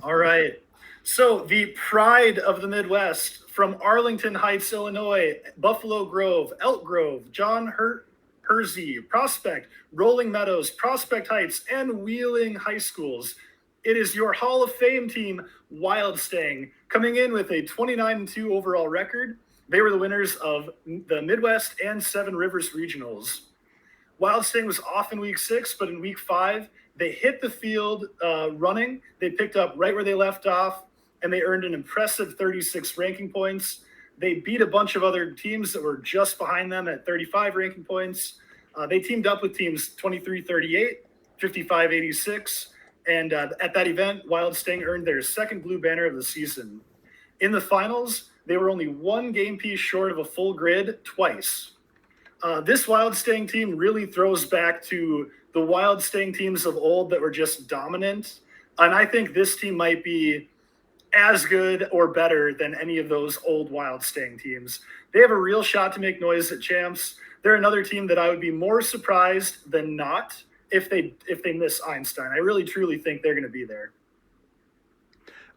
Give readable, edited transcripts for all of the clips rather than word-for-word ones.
All right. So the pride of the Midwest from Arlington Heights, Illinois, Buffalo Grove, Elk Grove, Hersey, Prospect, Rolling Meadows, Prospect Heights, and Wheeling High Schools. It is your Hall of Fame team, WildStang, coming in with a 29-2 overall record. They were the winners of the Midwest and Seven Rivers Regionals. WildStang was off in week 6, but in week 5, they hit the field running. They picked up right where they left off, and they earned an impressive 36 ranking points. They beat a bunch of other teams that were just behind them at 35 ranking points. They teamed up with teams 23-38, 55-86, and at that event, WildStang earned their second blue banner of the season. In the finals, they were only one game piece short of a full grid twice. This WildStang team really throws back to the WildStang teams of old that were just dominant. And I think this team might be as good or better than any of those old WildStang teams. They have a real shot to make noise at champs. They're another team that I would be more surprised than not if they miss Einstein. I really truly think they're going to be there.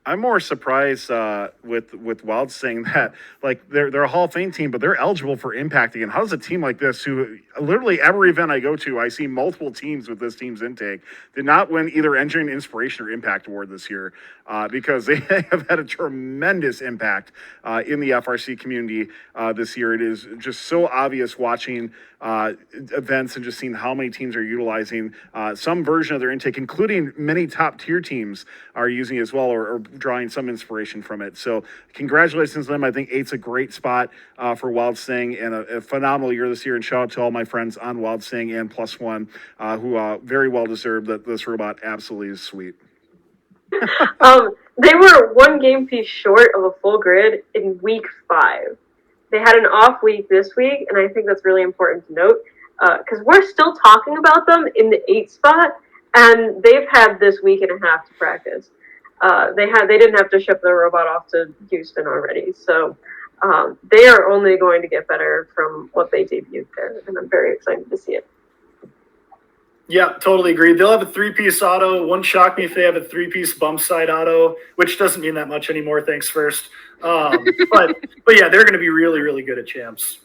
I'm more surprised with WildStang that like they're a Hall of Fame team, but they're eligible for impact again. How does a team like this, who literally every event I go to, I see multiple teams with this team's intake, did not win either Engineering Inspiration or Impact Award this year because they have had a tremendous impact in the FRC community this year. It is just so obvious watching events and just seeing how many teams are utilizing some version of their intake, including many top tier teams are using it as well, or drawing some inspiration from it. So congratulations to them. I think 8's a great spot for WildStang and a phenomenal year this year. And shout out to all my friends on WildStang and Plus One who very well deserved that this robot absolutely is sweet. They were one game piece short of a full grid in week 5. They had an off week this week, and I think that's really important to note because we're still talking about them in the 8 spot, and they've had this week and a half to practice. They didn't have to ship their robot off to Houston already, so they are only going to get better from what they debuted there, and I'm very excited to see it. Yeah, totally agree. They'll have a 3-piece auto. Wouldn't shock me if they have a 3-piece bump side auto, which doesn't mean that much anymore. Thanks first. But yeah, they're going to be really, really good at champs.